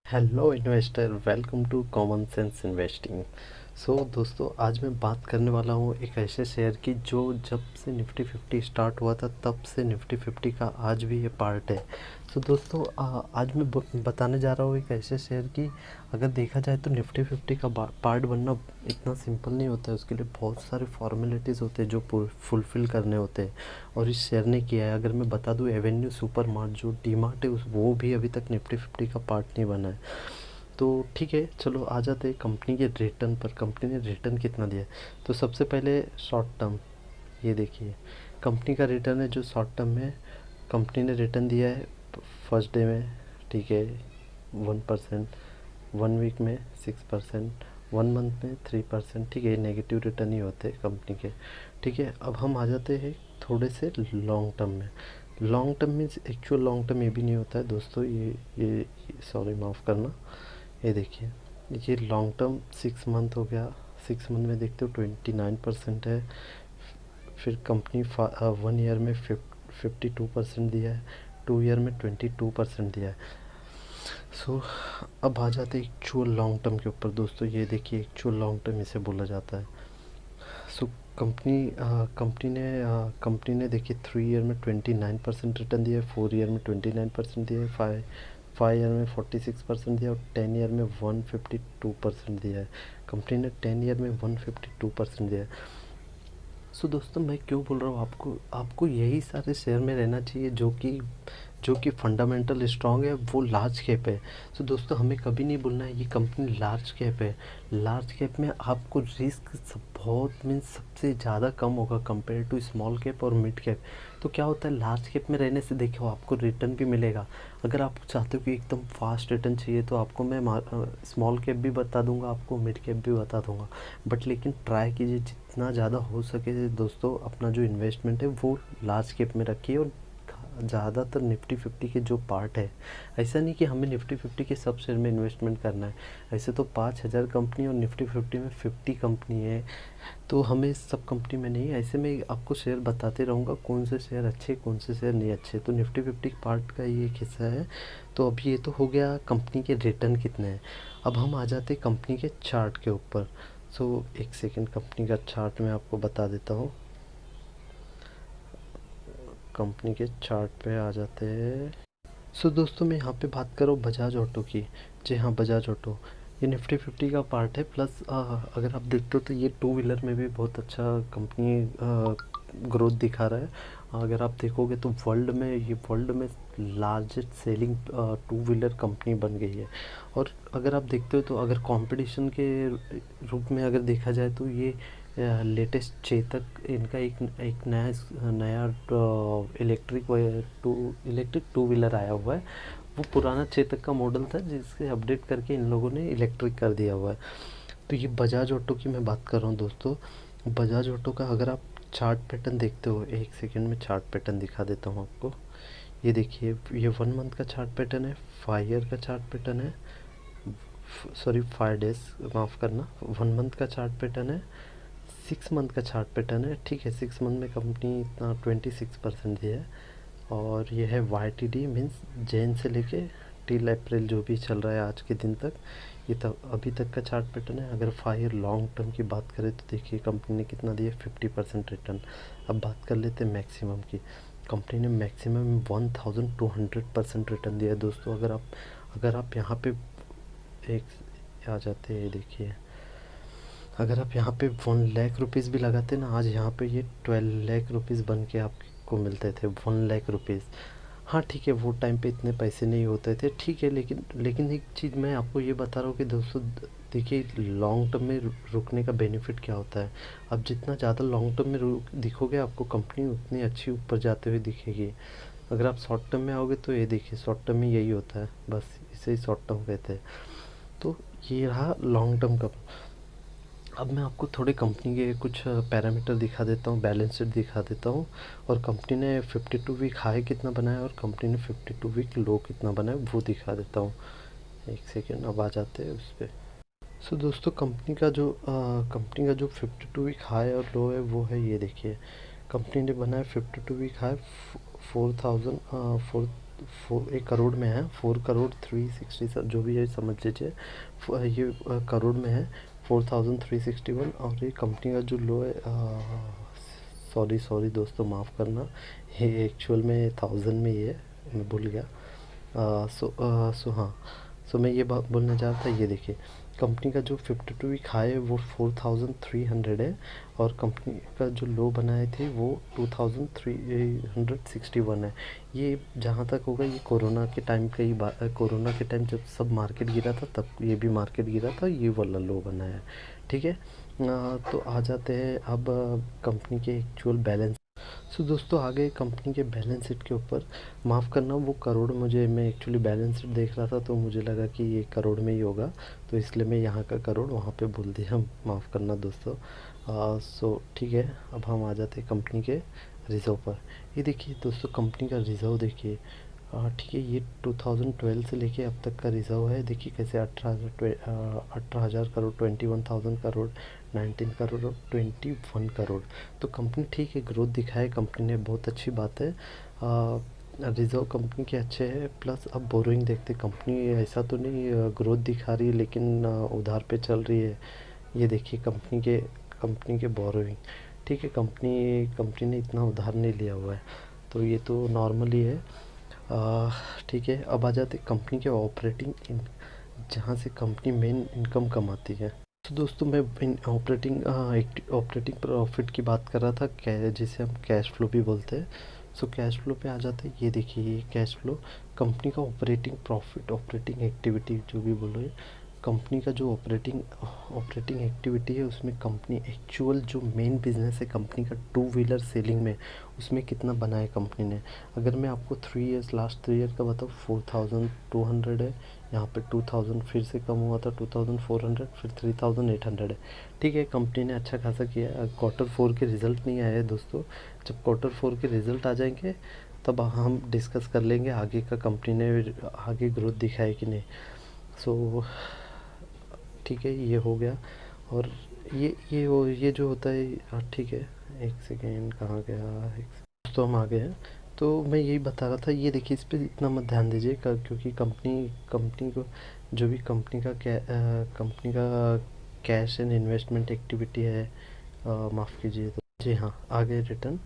Hello investor, welcome to common sense investing. दोस्तों, आज मैं बात करने वाला हूँ एक ऐसे शेयर की जो जब से निफ्टी 50 स्टार्ट हुआ था तब से निफ्टी 50 का आज भी ये पार्ट है। दोस्तों, आज मैं बताने जा रहा हूँ एक ऐसे शेयर की अगर देखा जाए तो निफ्टी 50 का पार्ट बनना इतना सिंपल नहीं होता है। उसके लिए बहुत सारे फॉर्मेलिटीज़ होते हैं जो फुलफ़िल करने होते हैं, और इस शेयर ने किया है। अगर मैं बता दूँ, एवेन्यू सुपर मार्ट जो डी मार्ट है वो भी अभी तक निफ्टी 50 का पार्ट नहीं बना है। तो ठीक है, चलो आ जाते हैं कंपनी के रिटर्न पर। कंपनी ने रिटर्न कितना दिया है? तो सबसे पहले शॉर्ट टर्म, ये देखिए कंपनी का रिटर्न है जो शॉर्ट टर्म में कंपनी ने रिटर्न दिया है। फर्स्ट डे में ठीक है 1%, 1 वीक में 6%, 1 मंथ में 3%। ठीक है, नेगेटिव रिटर्न ही होते हैं कंपनी के। ठीक है, अब हम आ जाते हैं थोड़े से लॉन्ग टर्म में। Long term means actual long term ये भी नहीं होता है दोस्तों। ये सॉरी, माफ़ करना। ये देखिए, ये लॉन्ग टर्म 6 मंथ हो गया। 6 मंथ में देखते हो 29% है। फिर कंपनी 1 ईयर में 52% दिया है, 2 ईयर में 22% दिया है। अब आ जाते हैं एक्चुअल लॉन्ग टर्म के ऊपर दोस्तों। ये देखिए, एक्चुअल लॉन्ग टर्म इसे बोला जाता है। सो कंपनी ने देखिए 3 ईयर में 29% रिटर्न दिया है, 4 ईयर में 29% दिया है, 5 ईयर में 46% दिया, और 10 ईयर में 152% दिया है। कंपनी ने 10 ईयर में 152% दिया है। दोस्तों, मैं क्यों बोल रहा हूँ आपको आपको यही सारे शेयर में रहना चाहिए जो कि फंडामेंटल स्ट्रांग है, वो लार्ज कैप है। दोस्तों, हमें कभी नहीं भूलना है ये कंपनी लार्ज कैप है। लार्ज कैप में आपको रिस्क बहुत मीन्स सबसे ज़्यादा कम होगा कंपेयर टू स्मॉल कैप और मिड कैप। तो क्या होता है, लार्ज कैप में रहने से देखो आपको रिटर्न भी मिलेगा। अगर आप चाहते हो कि एकदम फास्ट रिटर्न चाहिए तो आपको मैं स्मॉल कैप भी बता दूंगा, आपको मिड कैप भी बता दूंगा। बट लेकिन ट्राई कीजिए जितना ज़्यादा हो सके दोस्तों, अपना जो इन्वेस्टमेंट है वो लार्ज कैप में रखिए। और ज़्यादातर निफ्टी 50 के जो पार्ट है, ऐसा नहीं कि हमें निफ्टी 50 के सब शेयर में इन्वेस्टमेंट करना है। ऐसे तो 5,000 कंपनी और निफ्टी 50 में 50 कंपनी है, तो हमें सब कंपनी में नहीं। ऐसे में आपको शेयर बताते रहूँगा कौन से शेयर अच्छे कौन से शेयर नहीं अच्छे। तो निफ्टी 50 पार्ट का ये एक हिस्सा है। तो अब ये तो हो गया कंपनी के रिटर्न कितने हैं। अब हम आ जाते कंपनी के चार्ट के ऊपर। एक सेकेंड, कंपनी का चार्ट मैं आपको बता देता हूँ। कंपनी के चार्ट पे आ जाते हैं। दोस्तों, मैं यहाँ पे बात कर रहा हूँ बजाज ऑटो की। जी हाँ, बजाज ऑटो ये निफ्टी 50 का पार्ट है। प्लस अगर आप देखते हो तो ये टू व्हीलर में भी बहुत अच्छा कंपनी ग्रोथ दिखा रहा है। अगर आप देखोगे तो वर्ल्ड में largest selling two wheeler company बन गई है। और अगर आप देखते हो तो अगर कंपटीशन के रूप में अगर देखा जाए तो ये लेटेस्ट चेतक इनका एक नया नया इलेक्ट्रिक टू व्हीलर आया हुआ है। वो पुराना चेतक का मॉडल था जिससे अपडेट करके इन लोगों ने इलेक्ट्रिक कर दिया हुआ है। तो ये बजाज ऑटो की मैं बात कर रहा हूँ दोस्तों। बजाज ऑटो का अगर आप चार्ट पैटर्न देखते हो, एक सेकेंड में चार्ट पैटर्न दिखा देता हूँ आपको। ये देखिए, ये 1 मंथ का चार्ट पैटर्न है, 5 ईयर का चार्ट पैटर्न है, सॉरी 5 डेज, माफ़ करना, 1 मंथ का चार्ट पैटर्न है, 6 मंथ का चार्ट पैटर्न है। ठीक है, 6 मंथ में कंपनी इतना 26% दिया है। और ये है Y T D means Jan से लेके टिल अप्रैल जो भी चल रहा है आज के दिन तक, ये तब अभी तक का चार्ट पैटर्न है। अगर 5 ईयर लॉन्ग टर्म की बात करें तो देखिए कंपनी ने कितना दिया, 50% रिटर्न। अब बात कर लेते हैं मैक्सिमम की। कंपनी ने मैक्सिमम 1200% रिटर्न दिया है दोस्तों। अगर आप यहाँ पे एक आ जाते हैं, देखिए अगर आप यहाँ पे 1 लाख रुपीज़ भी लगाते ना, आज यहाँ पे ये 12 लाख रुपीज़ बन के आपको मिलते थे, 1 लाख रुपीज़। हाँ ठीक है, वो टाइम पे इतने पैसे नहीं होते थे, ठीक है। लेकिन एक चीज़ मैं आपको ये बता रहा हूँ कि दोस्तों देखिए, लॉन्ग टर्म में रुकने का बेनिफिट क्या होता है। अब जितना ज़्यादा लॉन्ग टर्म में दिखोगे आपको कंपनी उतनी अच्छी ऊपर जाते हुए दिखेगी। अगर आप शॉर्ट टर्म में आओगे तो ये देखिए, शॉर्ट टर्म में यही होता है, बस इसे ही शॉर्ट टर्म कहते हैं। तो ये रहा लॉन्ग टर्म का। अब मैं आपको थोड़े कंपनी के कुछ पैरामीटर दिखा देता हूँ, बैलेंस शीट दिखा देता हूँ, और कंपनी ने 52 वीक हाई कितना बनाया और कंपनी ने 52 वीक लो कितना बनाया वो दिखा देता हूँ। एक सेकेंड, अब आ जाते हैं उस पर। दोस्तों, कंपनी का जो 52 वीक हाई और लो है वो है, ये देखिए। कंपनी ने बनाया 52 वीक हाई 4000 1 करोड़ में है, 4 करोड़ 360 जो भी है समझ लीजिए, ये करोड़ में है 4361। और ये कंपनी का जो लो है, सॉरी सॉरी दोस्तों माफ़ करना, ये एक्चुअल में 1000 में ही है, मैं भूल गया। हाँ, सो मैं ये बात बोलने जा रहा था, ये देखिए कंपनी का जो 52 वीक हाई है वो 4300 है, और कंपनी का जो लो बनाए थे वो 2361 है। ये जहाँ तक होगा ये कोरोना के टाइम का ही बात, कोरोना के टाइम जब सब मार्केट गिरा था तब ये भी मार्केट गिरा था, ये वाला लो बनाया है। ठीक है, तो आ जाते हैं अब कंपनी के एक्चुअल बैलेंस। सो दोस्तों आ गए कंपनी के बैलेंस शीट के ऊपर। माफ़ करना, वो करोड़ मुझे, मैं एक्चुअली बैलेंस शीट देख रहा था तो मुझे लगा कि ये करोड़ में ही होगा, तो इसलिए मैं यहाँ का करोड़ वहाँ पे बोल दिया, माफ़ करना दोस्तों। सो ठीक है, अब हम आ जाते हैं कंपनी के रिज़र्व पर। ये देखिए दोस्तों कंपनी का रिज़र्व देखिए, ठीक है, ये 2012 से लेके अब तक का रिज़र्व है। देखिए कैसे 18,000 करोड़, 21,000 करोड़, 19 करोड़ और 21 करोड़। तो कंपनी ठीक है, ग्रोथ दिखाए कंपनी ने, बहुत अच्छी बात है। रिज़र्व कंपनी के अच्छे हैं, प्लस अब बोरोइंग देखते कंपनी ऐसा तो नहीं ग्रोथ दिखा रही है लेकिन उधार पे चल रही है। ये देखिए कंपनी के बोरोइंग, ठीक है, कंपनी ने इतना उधार नहीं लिया हुआ है, तो ये तो नॉर्मल ही है। ठीक है, अब आ जाते कंपनी के ऑपरेटिंग, जहाँ से कंपनी मेन इनकम कमाती है। तो दोस्तों मैं ऑपरेटिंग प्रॉफिट की बात कर रहा था, जिसे हम कैश फ्लो भी बोलते हैं। सो कैश फ्लो पे आ जाते हैं, ये देखिए ये कैश फ्लो कंपनी का ऑपरेटिंग प्रॉफिट, ऑपरेटिंग एक्टिविटी जो भी बोलो, ये कंपनी का जो ऑपरेटिंग एक्टिविटी है उसमें कंपनी एक्चुअल जो मेन बिजनेस है कंपनी का, टू व्हीलर सेलिंग में, उसमें कितना बनाया कंपनी ने। अगर मैं आपको लास्ट 3 ईयर का बताऊँ, 4200 है, यहाँ पे 2000 फिर से कम हुआ था, 2400, फिर 3800 है। ठीक है, कंपनी ने अच्छा खासा किया। Q4 के रिज़ल्ट नहीं आए हैं दोस्तों, जब Q4 के रिज़ल्ट आ जाएंगे तब हम डिस्कस कर लेंगे आगे का, कंपनी ने आगे ग्रोथ दिखाई कि नहीं। सो ठीक है, ये हो गया। और ये जो होता है, ठीक है, एक सेकेंड, कहाँ गया, तो हम आ गए हैं। तो मैं यही बता रहा था, ये देखिए इस पे इतना मत ध्यान दीजिए क्योंकि कंपनी को जो भी कंपनी का कैश एंड इन्वेस्टमेंट एक्टिविटी है, माफ़ कीजिए तो जी हाँ, आ गए रिटर्न।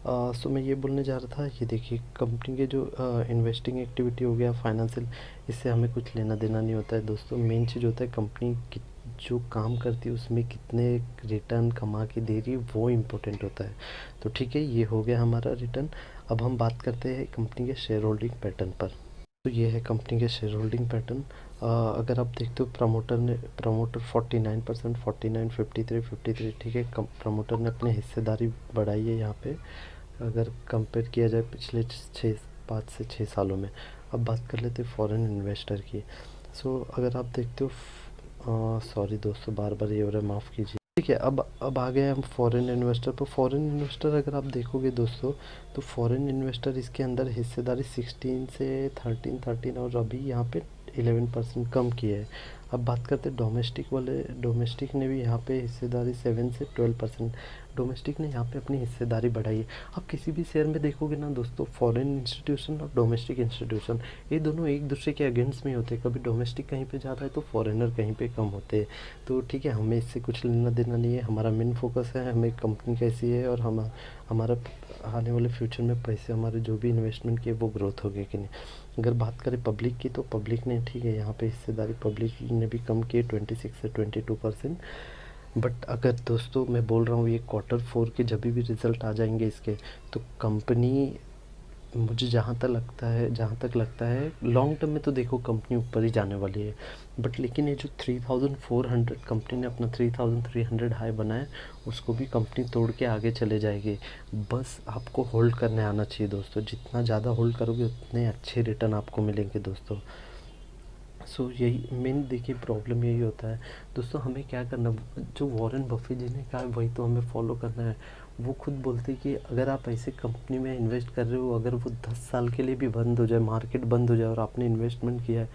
सो मैं ये बोलने जा रहा था, ये देखिए कंपनी के जो इन्वेस्टिंग एक्टिविटी हो गया, फाइनेंशियल, इससे हमें कुछ लेना देना नहीं होता है दोस्तों। मेन चीज़ होता है कंपनी जो काम करती है उसमें कितने रिटर्न कमा के दे रही है, वो इम्पोर्टेंट होता है। तो ठीक है, ये हो गया हमारा रिटर्न। अब हम बात करते हैं कंपनी के शेयर होल्डिंग पैटर्न पर। तो ये है कंपनी के शेयर होल्डिंग पैटर्न। अगर आप देखते हो प्रमोटर 49%, 49, 53, ठीक है, प्रमोटर ने अपनी हिस्सेदारी बढ़ाई है यहाँ पे, अगर कंपेयर किया जाए पिछले 5 से 6 सालों में। अब बात कर लेते हैं फॉरेन इन्वेस्टर की। सो अगर आप देखते हो, सॉरी दोस्तों बार बार ये हो रहा है, माफ़ कीजिए। ठीक है, अब आ गए हम फॉरेन इन्वेस्टर पर। फॉरेन इन्वेस्टर अगर आप देखोगे दोस्तों, तो फॉरेन इन्वेस्टर इसके अंदर हिस्सेदारी 16 से 13 और अभी यहाँ पे 11% कम की है। अब बात करते हैं डोमेस्टिक वाले, डोमेस्टिक ने भी यहाँ पे हिस्सेदारी 7 से 12%, डोमेस्टिक ने यहाँ पे अपनी हिस्सेदारी बढ़ाई है। आप किसी भी शेयर में देखोगे ना दोस्तों, फॉरेन इंस्टीट्यूशन और डोमेस्टिक इंस्टीट्यूशन, ये दोनों एक दूसरे के अगेंस्ट में होते हैं। कभी डोमेस्टिक कहीं पे ज़्यादा है तो फॉरेनर कहीं पे कम होते हैं। तो ठीक है, हमें इससे कुछ लेना देना नहीं है, हमारा मेन फोकस है हमें कंपनी कैसी है और हमारा आने वाले फ्यूचर में पैसे, हमारे जो भी इन्वेस्टमेंट किए वो ग्रोथ होगी कि नहीं। अगर बात करें पब्लिक की, तो पब्लिक ने, ठीक है, यहाँ पे हिस्सेदारी पब्लिक ने भी कम की है 26 से 22%। बट अगर दोस्तों मैं बोल रहा हूँ, ये Q4 के जब भी रिज़ल्ट आ जाएंगे इसके, तो कंपनी, मुझे जहाँ तक लगता है लॉन्ग टर्म में तो देखो कंपनी ऊपर ही जाने वाली है। बट लेकिन ये जो 3400 कंपनी ने अपना 3300 हाई बनाया, उसको भी कंपनी तोड़ के आगे चले जाएगी। बस आपको होल्ड करने आना चाहिए दोस्तों, जितना ज़्यादा होल्ड करोगे उतने अच्छे रिटर्न आपको मिलेंगे दोस्तों। सो यही मेन, देखिए प्रॉब्लम यही होता है दोस्तों, हमें क्या करना, जो वॉरेन बफेट जी ने कहा है वही तो हमें फॉलो करना है। वो खुद बोलते हैं कि अगर आप ऐसे कंपनी में इन्वेस्ट कर रहे हो, अगर वो 10 साल के लिए भी बंद हो जाए, मार्केट बंद हो जाए और आपने इन्वेस्टमेंट किया है,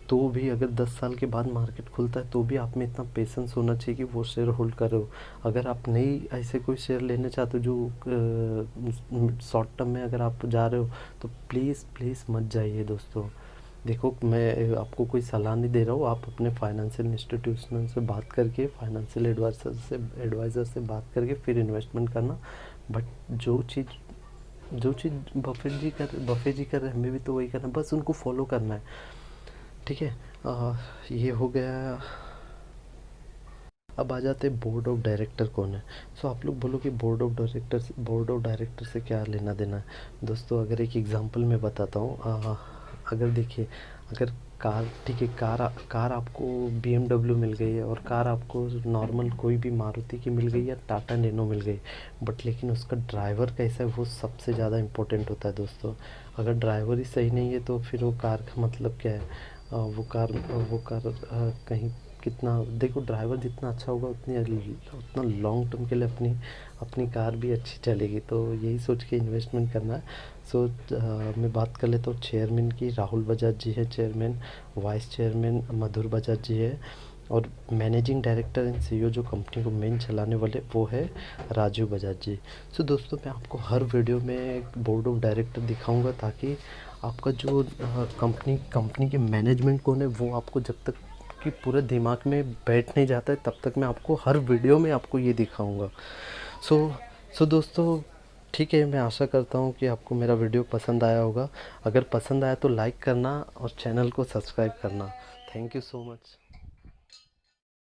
तो भी अगर 10 साल के बाद मार्केट खुलता है तो भी आप में इतना पेशेंस होना चाहिए कि वो शेयर होल्ड करो। अगर आप नहीं ऐसे कोई शेयर लेने चाहते हो जो शॉर्ट टर्म में अगर आप जा रहे हो, तो प्लीज़ प्लीज़ मत जाइए दोस्तों। देखो, मैं आपको कोई सलाह नहीं दे रहा हूँ, आप अपने फाइनेंशियल इंस्टीट्यूशन से बात करके, फाइनेंशियल एडवाइज़र से बात करके फिर इन्वेस्टमेंट करना। बट जो चीज़ बफे जी कर रहे हैं, हमें भी तो वही करना है, बस उनको फॉलो करना है। ठीक है, ये हो गया। अब आ जाते हैं बोर्ड ऑफ डायरेक्टर कौन है। सो आप लोग बोलो कि बोर्ड ऑफ डायरेक्टर से क्या लेना देना है। दोस्तों, अगर एक एग्जांपल मैं बताता हूँ, अगर देखिए, अगर कार, ठीक है, कार आपको BMW मिल गई है, और कार आपको नॉर्मल कोई भी मारुति की मिल गई या टाटा नैनो मिल गई, बट लेकिन उसका ड्राइवर कैसा है वो सबसे ज़्यादा इम्पोर्टेंट होता है दोस्तों। अगर ड्राइवर ही सही नहीं है तो फिर वो कार का मतलब क्या है। कहीं कितना, देखो, ड्राइवर जितना अच्छा होगा उतना लॉन्ग टर्म के लिए अपनी अपनी कार भी अच्छी चलेगी। तो यही सोच के इन्वेस्टमेंट करना है। सो मैं बात कर लेता हूँ चेयरमैन की। राहुल बजाज जी है चेयरमैन, वाइस चेयरमैन मधुर बजाज जी है, और मैनेजिंग डायरेक्टर एंड CEO जो कंपनी को मेन चलाने वाले वो है राजीव बजाज जी। सो दोस्तों, मैं आपको हर वीडियो में बोर्ड ऑफ डायरेक्टर दिखाऊंगा, ताकि आपका जो कंपनी के मैनेजमेंट कौन है वो आपको जब तक कि पूरे दिमाग में बैठ नहीं जाता है तब तक मैं आपको हर वीडियो में आपको ये दिखाऊंगा। सो दोस्तों, ठीक है, मैं आशा करता हूँ कि आपको मेरा वीडियो पसंद आया होगा। अगर पसंद आया तो लाइक करना और चैनल को सब्सक्राइब करना। Thank you so much.